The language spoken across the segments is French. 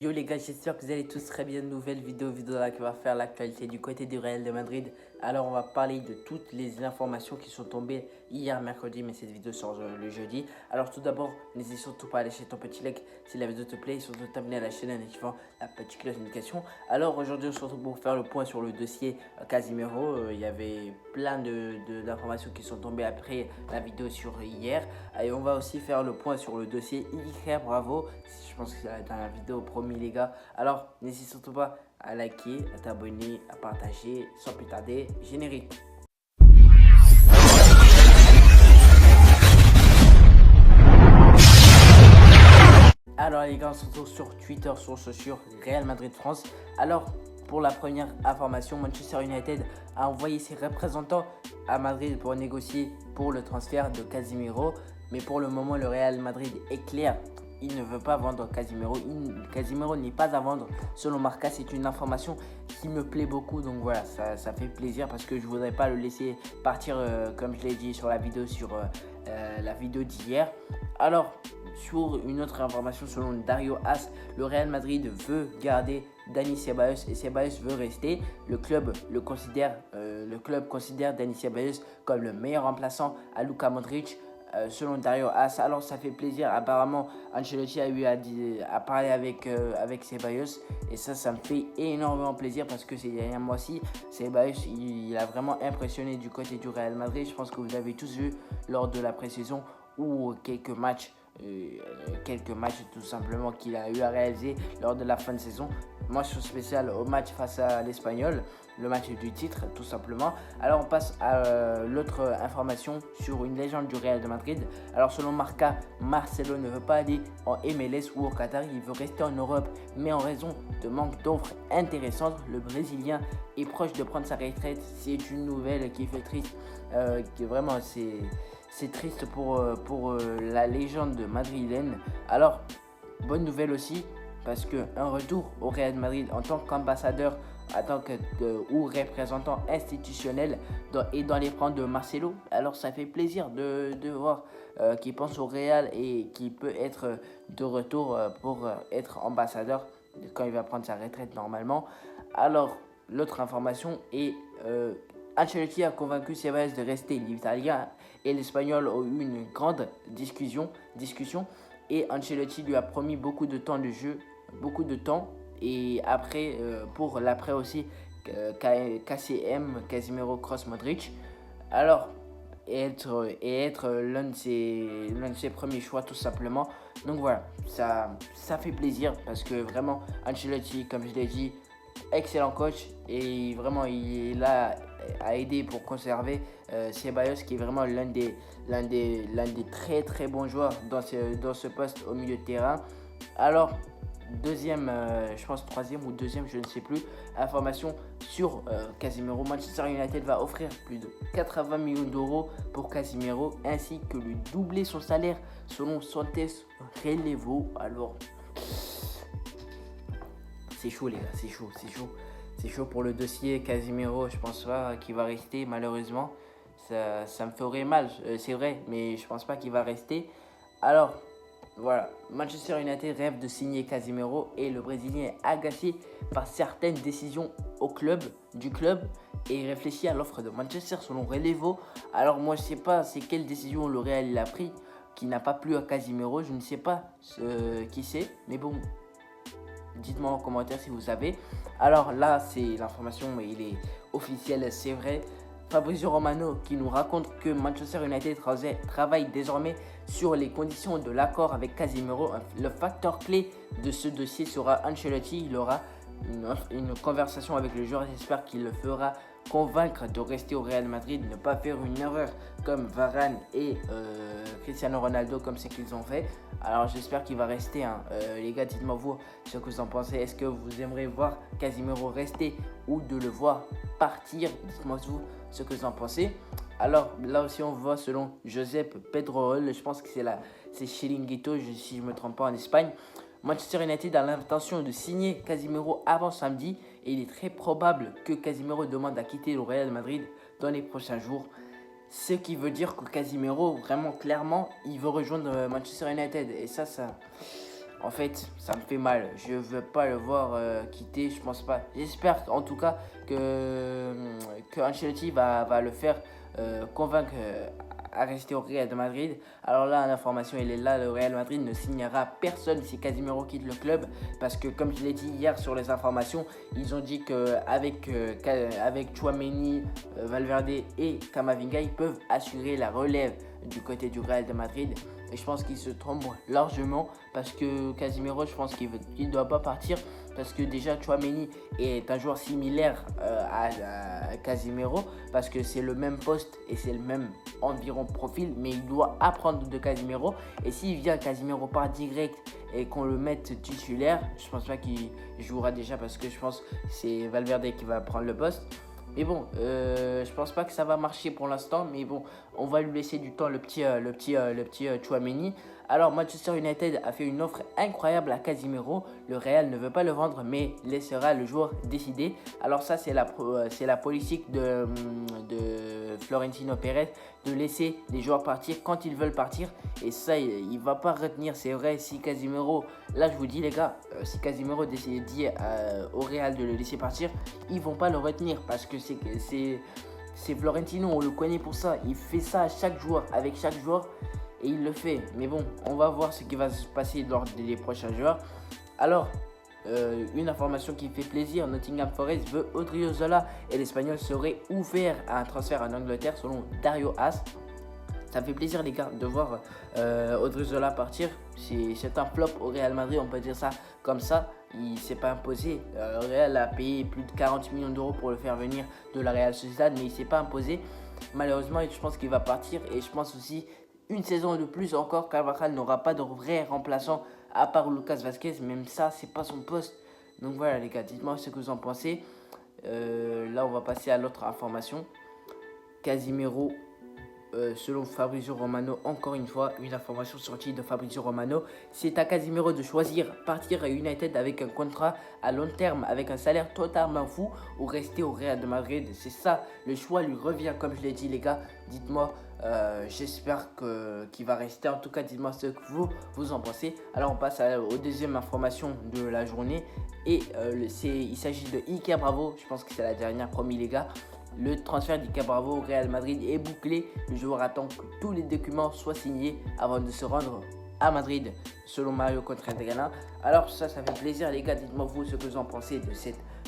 Yo les gars, j'espère que vous allez tous très bien. Nouvelle vidéo là qui va faire l'actualité du côté du Real de Madrid. Alors on va parler de toutes les informations qui sont tombées hier mercredi, mais cette vidéo sort le jeudi. Alors tout d'abord, n'hésite surtout pas à lâcher ton petit like si la vidéo te plaît et surtout t'abonner à la chaîne en activant la petite cloche de notification. Alors aujourd'hui on se retrouve pour faire le point sur le dossier Casimiro. Il y avait plein d'informations qui sont tombées après la vidéo sur hier. Et on va aussi faire le point sur le dossier Iker Bravo. Je pense que ça va être une vidéo promis les gars. Alors n'hésite surtout pas à liker, à t'abonner, à partager. Sans plus tarder, générique. Alors les gars, on se retrouve sur Twitter, sur Real Madrid France. Alors pour la première information, Manchester United a envoyé ses représentants à Madrid pour négocier pour le transfert de Casemiro. Mais pour le moment, le Real Madrid est clair. Il ne veut pas vendre Casemiro. Casemiro n'est pas à vendre. Selon Marca, c'est une information qui me plaît beaucoup. Donc voilà, ça fait plaisir parce que je ne voudrais pas le laisser partir comme je l'ai dit sur la vidéo d'hier. Alors, sur une autre information, selon Dario As, le Real Madrid veut garder Dani Ceballos et Ceballos veut rester. Le club considère Dani Ceballos comme le meilleur remplaçant à Luka Modric. Selon Dario As, alors ça fait plaisir. Apparemment, Ancelotti a parlé avec Ceballos et ça me fait énormément plaisir parce que ces derniers mois-ci, Ceballos il a vraiment impressionné du côté du Real Madrid. Je pense que vous avez tous vu lors de la pré-saison ou quelques matchs tout simplement qu'il a eu à réaliser lors de la fin de saison. Mention spéciale au match face à l'Espagnol, le match du titre tout simplement. Alors on passe à l'autre information sur une légende du Real de Madrid. Alors selon Marca, Marcelo ne veut pas aller en MLS ou au Qatar, il veut rester en Europe, mais en raison de manque d'offres intéressantes, le Brésilien est proche de prendre sa retraite. C'est une nouvelle qui fait triste, vraiment c'est triste pour la légende madrilène. Alors, bonne nouvelle aussi, parce qu'un retour au Real Madrid en tant qu'ambassadeur, ou représentant institutionnel et dans les plans de Marcelo, alors ça fait plaisir de voir qu'il pense au Real et qu'il peut être de retour pour être ambassadeur quand il va prendre sa retraite normalement. Alors, l'autre information est Ancelotti a convaincu Ceballos de rester. L'Italien et l'Espagnol ont eu une grande discussion et Ancelotti lui a promis beaucoup de temps de jeu, beaucoup de temps. Et après, pour l'après aussi, KCM, Casemiro, Kroos, Modric. Alors, être l'un de ses premiers choix tout simplement. Donc voilà, ça fait plaisir parce que vraiment Ancelotti, comme je l'ai dit, excellent coach et vraiment il est là à aider pour conserver Ceballos qui est vraiment l'un des très très bons joueurs dans ce poste au milieu de terrain. Alors deuxième, je pense troisième ou deuxième, je ne sais plus, information sur Casemiro. Manchester United va offrir plus de 80 millions d'euros pour Casemiro ainsi que lui doubler son salaire selon Santos Relevo. Alors c'est chaud les gars, c'est chaud pour le dossier Casemiro. Je pense pas qu'il va rester malheureusement. Ça me ferait mal, c'est vrai, mais je pense pas qu'il va rester. Alors voilà, Manchester United rêve de signer Casemiro et le Brésilien est agacé par certaines décisions du club et réfléchit à l'offre de Manchester selon Relevo. Alors moi je sais pas c'est quelle décision le Real il a pris qui n'a pas plu à Casemiro, je ne sais pas qui c'est, mais bon. Dites-moi en commentaire si vous savez. Alors là, c'est l'information, mais il est officiel, c'est vrai. Fabrizio Romano qui nous raconte que Manchester United travaille désormais sur les conditions de l'accord avec Casemiro. Le facteur clé de ce dossier sera Ancelotti. Il aura une conversation avec le joueur. J'espère qu'il le fera convaincre de rester au Real Madrid, ne pas faire une erreur comme Varane et Cristiano Ronaldo comme ce qu'ils ont fait. Alors j'espère qu'il va rester. Les gars, dites-moi vous ce que vous en pensez. Est-ce que vous aimeriez voir Casemiro rester ou de le voir partir? Dites-moi vous ce que vous en pensez. Alors là aussi on voit selon Josep Pedrerol, je pense que c'est Chiringuito si je ne me trompe pas en Espagne. Manchester United a l'intention de signer Casemiro avant samedi et il est très probable que Casemiro demande à quitter le Real Madrid dans les prochains jours. Ce qui veut dire que Casemiro, vraiment clairement, il veut rejoindre Manchester United. Et ça en fait, ça me fait mal. Je veux pas le voir quitter, je pense pas. J'espère en tout cas que Ancelotti va le faire convaincre à rester au Real de Madrid. Alors là, l'information, elle est là, le Real Madrid ne signera personne si Casemiro quitte le club, parce que comme je l'ai dit hier sur les informations, ils ont dit qu'avec avec Tchouaméni, Valverde et Camavinga, ils peuvent assurer la relève du côté du Real de Madrid. Et je pense qu'il se trompe largement, parce que Casemiro, je pense qu'il ne doit pas partir, parce que déjà Tchouaméni est un joueur similaire à Casemiro, parce que c'est le même poste et c'est le même environ profil, mais il doit apprendre de Casemiro. Et s'il vient Casemiro part direct et qu'on le mette titulaire, je pense pas qu'il jouera déjà, parce que je pense que c'est Valverde qui va prendre le poste. Mais bon, je pense pas que ça va marcher pour l'instant. Mais bon, on va lui laisser du temps, le petit Tchouaméni. Alors, Manchester United a fait une offre incroyable à Casemiro. Le Real ne veut pas le vendre, mais laissera le joueur décider. Alors ça, c'est la politique de Florentino Pérez, de laisser les joueurs partir quand ils veulent partir. Et ça, il va pas retenir. C'est vrai, si Casemiro, là je vous dis les gars, si Casemiro dit au Real de le laisser partir, ils vont pas le retenir, parce que c'est Florentino, on le connaît pour ça. Il fait ça à chaque joueur, avec chaque joueur, et il le fait. Mais bon, on va voir ce qui va se passer lors des prochains joueurs. Alors, une information qui fait plaisir, Nottingham Forest veut Odriozola et l'Espagnol serait ouvert à un transfert en Angleterre selon Dario As. Ça fait plaisir les gars de voir Odriozola partir. C'est un flop au Real Madrid, on peut dire ça comme ça. Il ne s'est pas imposé. Le Real a payé plus de 40 millions d'euros pour le faire venir de la Real Sociedad, mais il ne s'est pas imposé. Malheureusement, je pense qu'il va partir, et je pense aussi une saison de plus encore, Carvajal n'aura pas de vrai remplaçant à part Lucas Vazquez. Même ça, c'est pas son poste. Donc voilà les gars, dites-moi ce que vous en pensez. Là, on va passer à l'autre information. Casemiro, selon Fabrizio Romano, encore une fois, une information sortie de Fabrizio Romano. C'est à Casemiro de choisir partir à United avec un contrat à long terme, avec un salaire totalement fou, ou rester au Real de Madrid. C'est ça, le choix lui revient, comme je l'ai dit les gars. Dites-moi, j'espère qu'il va rester. En tout cas, dites-moi ce que vous en pensez. Alors on passe aux deuxième information de la journée. Et il s'agit de Iker Bravo. Je pense que c'est la dernière, promis les gars. Le transfert d'Iker Bravo au Real Madrid est bouclé. Le joueur attend que tous les documents soient signés avant de se rendre à Madrid, selon Mario Contreras. Alors ça fait plaisir les gars. Dites-moi vous ce que vous en pensez de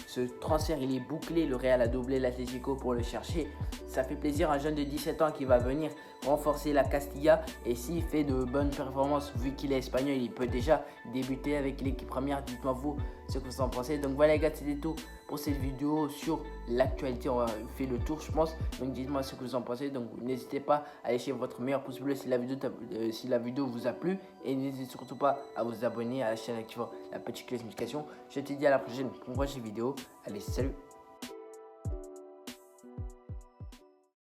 ce transfert. Il est bouclé. Le Real a doublé l'Atlético pour le chercher. Ça fait plaisir, un jeune de 17 ans qui va venir renforcer la Castilla. Et s'il fait de bonnes performances, vu qu'il est espagnol, il peut déjà débuter avec l'équipe première. Dites-moi vous ce que vous en pensez. Donc voilà les gars, c'était tout pour cette vidéo sur l'actualité. On a fait le tour je pense. Donc dites-moi ce que vous en pensez. Donc n'hésitez pas à laisser votre meilleur pouce bleu si la vidéo vous a plu. Et n'hésitez surtout pas à vous abonner à la chaîne, activant la petite cloche de notification. Je te dis à la prochaine pour une prochaine vidéo. Allez, salut!